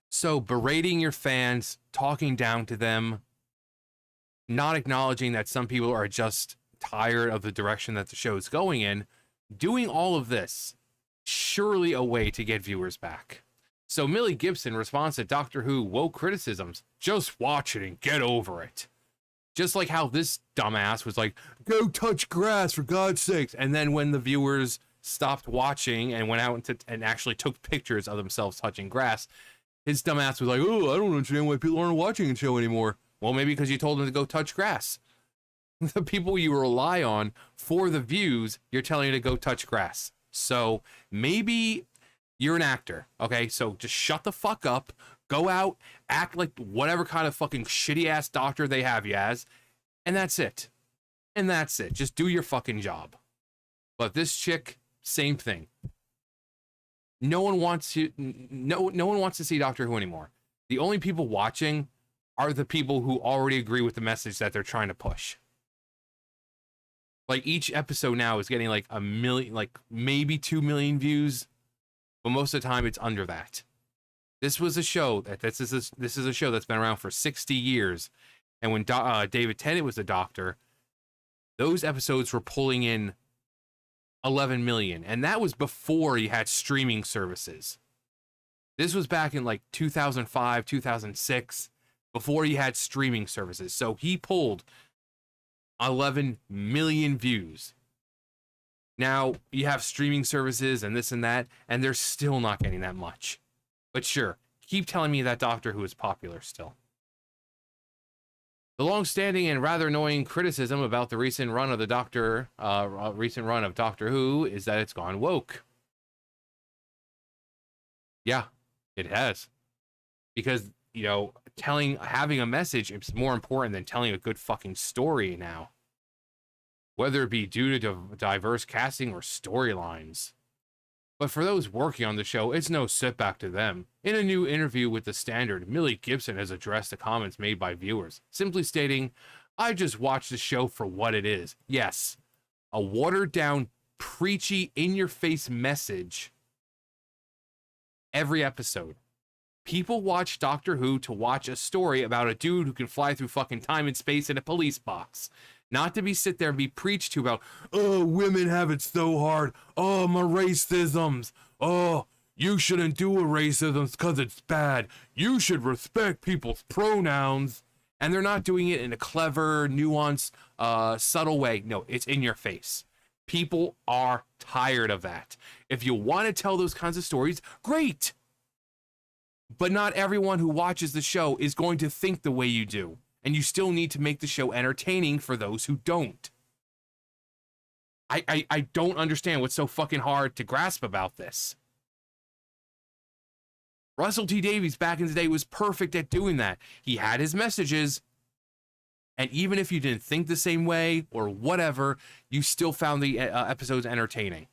So berating your fans, talking down to them, not acknowledging that some people are just tired of the direction that the show is going in, doing all of this, surely a way to get viewers back. So Millie Gibson responds to Doctor Who woke criticisms, just watch it and get over it. Just like how this dumbass was like, go touch grass for God's sakes. And then when the viewers stopped watching and went out and actually took pictures of themselves touching grass, his dumbass was like, oh, I don't understand why people aren't watching the show anymore. Well, maybe because you told them to go touch grass. The people you rely on for the views, you're telling you to go touch grass. So maybe you're an actor, okay? So just shut the fuck up, go out, act like whatever kind of fucking shitty ass doctor they have you as, and that's it. And that's it. Just do your fucking job. But this chick, same thing. No one wants to see Doctor Who anymore. The only people watching are the people who already agree with the message that they're trying to push. Like each episode now is getting like 1 million, like maybe 2 million views, but most of the time it's under that. This was a show this is a show that's been around for 60 years, and when David Tennant was the Doctor, those episodes were pulling in 11 million, and that was before you had streaming services. This was back in like 2005, 2006, before you had streaming services. So he pulled 11 million views. Now you have streaming services and this and that, and they're still not getting that much. But sure, keep telling me that Doctor Who is popular still. The long-standing and rather annoying criticism about the recent run of Doctor Who is that it's gone woke. Yeah, it has. Because, having a message is more important than telling a good fucking story now. Whether it be due to diverse casting or storylines. But for those working on the show, it's no setback to them. In a new interview with The Standard, Millie Gibson has addressed the comments made by viewers, simply stating, I just watched the show for what it is. Yes, a watered-down, preachy, in-your-face message every episode. People watch Doctor Who to watch a story about a dude who can fly through fucking time and space in a police box. Not to sit there and be preached to about, oh, women have it so hard. Oh, my racisms. Oh, you shouldn't do a racism because it's bad. You should respect people's pronouns. And they're not doing it in a clever, nuanced, subtle way. No, it's in your face. People are tired of that. If you want to tell those kinds of stories, great. But not everyone who watches the show is going to think the way you do. And you still need to make the show entertaining for those who don't. I don't understand what's so fucking hard to grasp about this. Russell T Davies back in the day was perfect at doing that. He had his messages, and even if you didn't think the same way or whatever, you still found the episodes entertaining.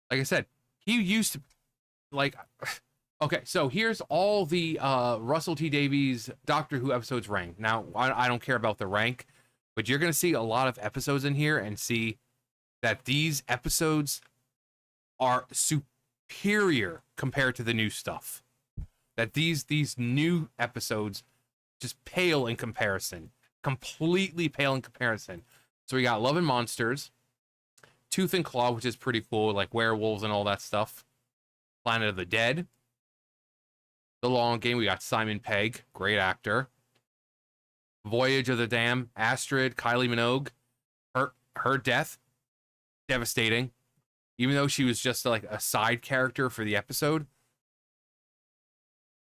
Like I said, he used to, like... Okay, so here's all the Russell T Davies Doctor Who episodes ranked. Now, I don't care about the rank, but you're going to see a lot of episodes in here and see that these episodes are superior compared to the new stuff. That these new episodes just pale in comparison. Completely pale in comparison. So we got Love and Monsters, Tooth and Claw, which is pretty cool, like werewolves and all that stuff. Planet of the Dead. The Long Game, we got Simon Pegg, great actor. Voyage of the Dam, Astrid, Kylie Minogue. Her death, devastating. Even though she was just like a side character for the episode,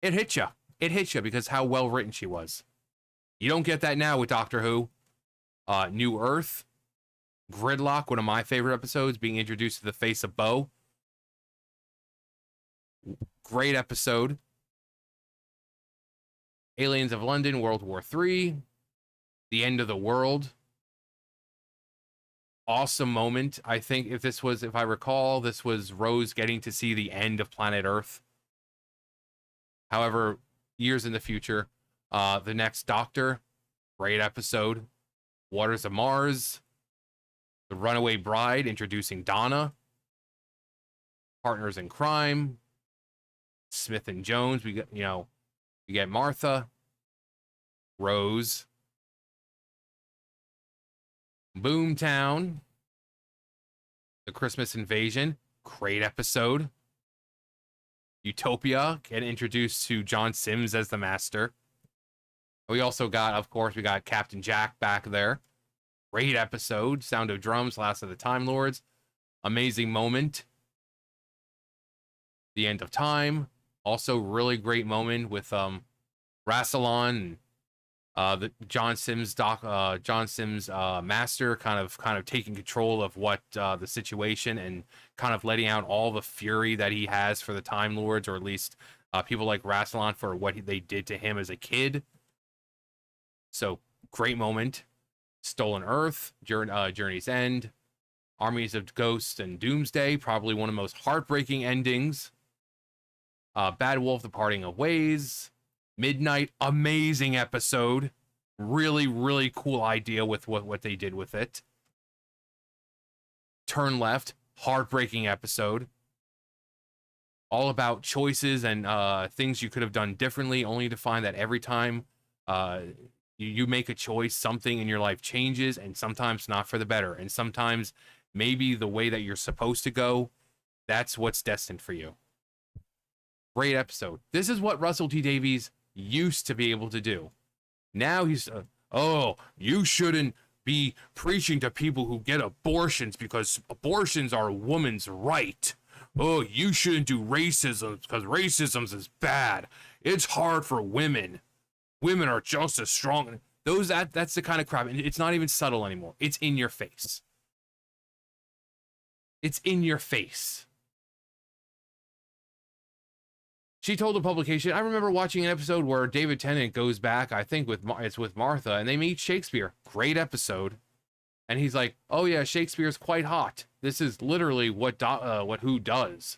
it hit you. It hit you because how well written she was. You don't get that now with Doctor Who. New Earth, Gridlock, one of my favorite episodes, being introduced to the face of Bo. Great episode. Aliens of London, World War III, The End of the World. Awesome moment. I think if I recall, this was Rose getting to see the end of planet Earth. However, years in the future, The Next Doctor, great episode. Waters of Mars, The Runaway Bride, introducing Donna. Partners in Crime, Smith and Jones. We get Martha, Rose, Boomtown, The Christmas Invasion, great episode. Utopia, get introduced to John Sims as the Master. We also got, of course, we got Captain Jack back there. Great episode. Sound of Drums, Last of the Time Lords. Amazing moment. The End of Time. Also, really great moment with Rassilon and the John Sims master kind of taking control of what the situation and kind of letting out all the fury that he has for the Time Lords, or at least people like Rassilon for what they did to him as a kid. So great moment. Stolen Earth, Journey's End, Armies of Ghosts and Doomsday, probably one of the most heartbreaking endings. Bad Wolf, The Parting of Ways, Midnight, amazing episode. Really, really cool idea with what they did with it. Turn Left, heartbreaking episode. All about choices and things you could have done differently, only to find that every time you make a choice, something in your life changes, and sometimes not for the better. And sometimes maybe the way that you're supposed to go, that's what's destined for you. Great episode. This is what Russell T Davies used to be able to do. Now he's, you shouldn't be preaching to people who get abortions because abortions are a woman's right. Oh, you shouldn't do racism because racism is bad. It's hard for women. Women are just as strong. That's the kind of crap. And it's not even subtle anymore. It's in your face. It's in your face. She told the publication, I remember watching an episode where David Tennant goes back, I think it's with Martha, and they meet Shakespeare. Great episode. And he's like, oh yeah, Shakespeare's quite hot. This is literally what Who does.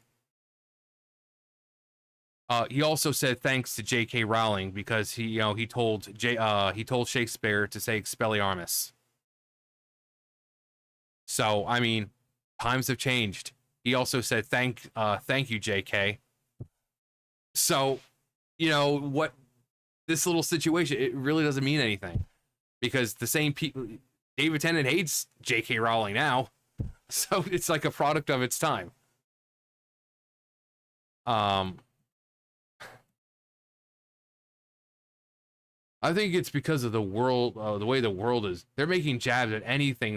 He also said thanks to J.K. Rowling because he told Shakespeare to say Expelliarmus. So, I mean, times have changed. He also said thank you, J.K. So, what this little situation, it really doesn't mean anything because the same people, David Tennant hates J.K. Rowling now, so it's like a product of its time. I think it's because of the world, the way the world is. They're making jabs at anything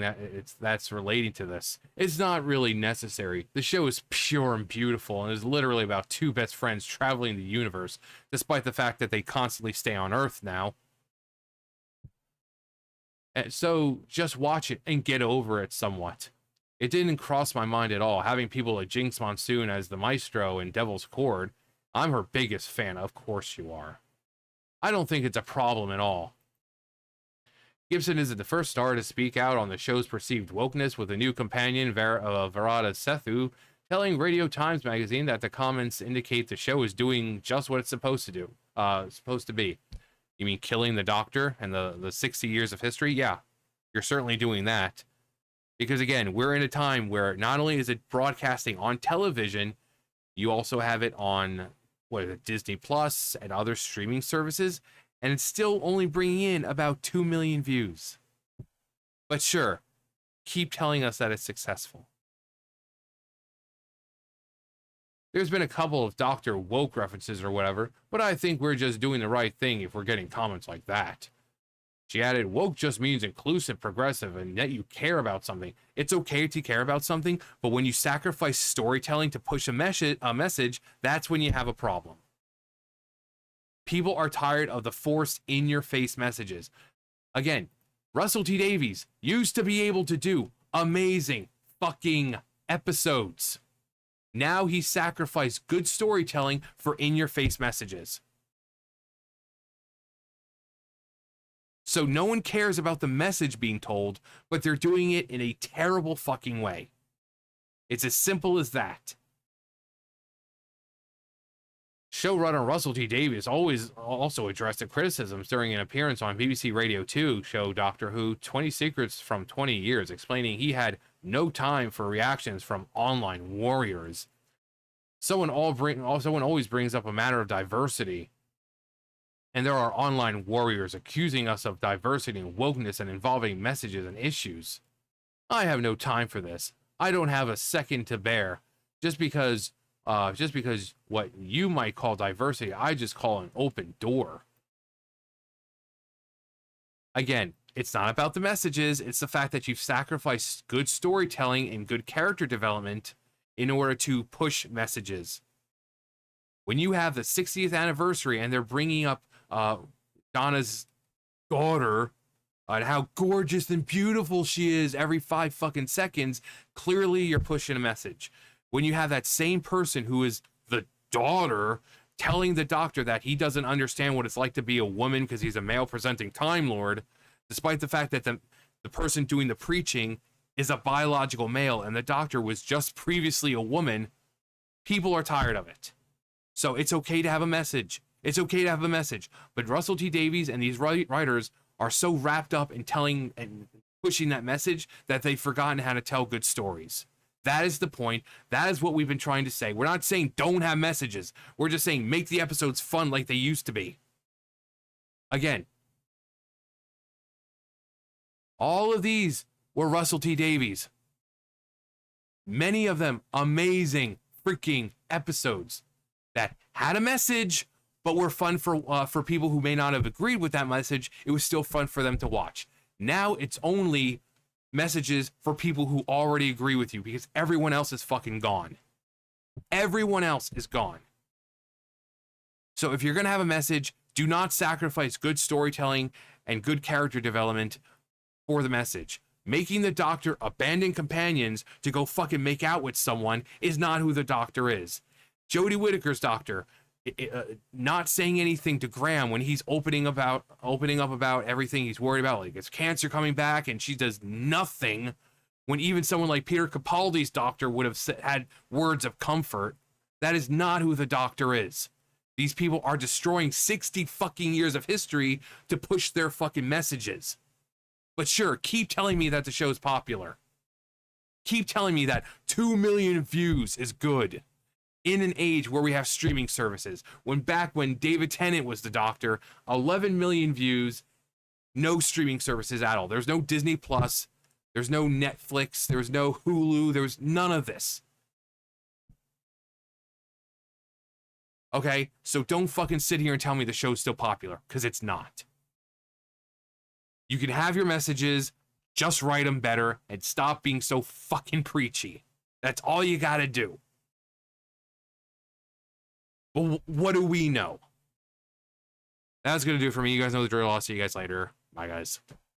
that's relating to this. It's not really necessary. The show is pure and beautiful, and is literally about two best friends traveling the universe, despite the fact that they constantly stay on Earth now. And so just watch it and get over it somewhat. It didn't cross my mind at all. Having people like Jinx Monsoon as the maestro in Devil's Chord, I'm her biggest fan. Of course you are. I don't think it's a problem at all. Gibson isn't the first star to speak out on the show's perceived wokeness, with a new companion, Varada Sethu, telling Radio Times magazine that the comments indicate the show is doing just what it's supposed to do. Supposed to be. You mean killing the Doctor and the 60 years of history? Yeah, you're certainly doing that. Because again, we're in a time where not only is it broadcasting on television, you also have it on Disney Plus and other streaming services, and it's still only bringing in about 2 million views. But sure, keep telling us that it's successful. There's been a couple of Dr. Woke references or whatever, but I think we're just doing the right thing if we're getting comments like that. She added, woke just means inclusive, progressive, and that you care about something. It's okay to care about something, but when you sacrifice storytelling to push a message, that's when you have a problem. People are tired of the forced in-your-face messages. Again, Russell T Davies used to be able to do amazing fucking episodes. Now he sacrificed good storytelling for in-your-face messages. So no one cares about the message being told, but they're doing it in a terrible fucking way. It's as simple as that. Showrunner Russell T Davies always also addressed the criticisms during an appearance on BBC Radio 2 show Doctor Who 20 Secrets from 20 Years, explaining he had no time for reactions from online warriors. someone always brings up a matter of diversity, and there are online warriors accusing us of diversity and wokeness and involving messages and issues. I have no time for this. I don't have a second to bear. Just because what you might call diversity, I just call an open door. Again, it's not about the messages. It's the fact that you've sacrificed good storytelling and good character development in order to push messages. When you have the 60th anniversary and they're bringing up Donna's daughter and how gorgeous and beautiful she is every 5 fucking seconds, clearly you're pushing a message. When you have that same person who is the daughter telling the doctor that he doesn't understand what it's like to be a woman because he's a male presenting Time Lord, despite the fact that the person doing the preaching is a biological male and the doctor was just previously a woman, people are tired of it. So it's okay to have a message. It's okay to have a message. But Russell T Davies and these writers are so wrapped up in telling and pushing that message that they've forgotten how to tell good stories. That is the point. That is what we've been trying to say. We're not saying don't have messages. We're just saying make the episodes fun like they used to be. Again, all of these were Russell T Davies. Many of them amazing freaking episodes that had a message, but were fun for people who may not have agreed with that message. It was still fun for them to watch. Now it's only messages for people who already agree with you because everyone else is fucking gone. Everyone else is gone. So if you're going to have a message, do not sacrifice good storytelling and good character development for the message. Making the doctor abandon companions to go fucking make out with someone is not who the doctor is. Jodie Whittaker's doctor not saying anything to Graham when he's opening up about everything he's worried about, like is cancer coming back, and she does nothing when even someone like Peter Capaldi's doctor would have had words of comfort. That is not who the doctor is. These people are destroying 60 fucking years of history to push their fucking messages. But sure, keep telling me that the show's popular. Keep telling me that 2 million views is good. In an age where we have streaming services. When David Tennant was the doctor, 11 million views, no streaming services at all. There's no Disney Plus, there's no Netflix, there's no Hulu, there's none of this. Okay, so don't fucking sit here and tell me the show's still popular, because it's not. You can have your messages, just write them better, and stop being so fucking preachy. That's all you gotta do. But what do we know? That's going to do it for me. You guys know the drill. I'll see you guys later. Bye, guys.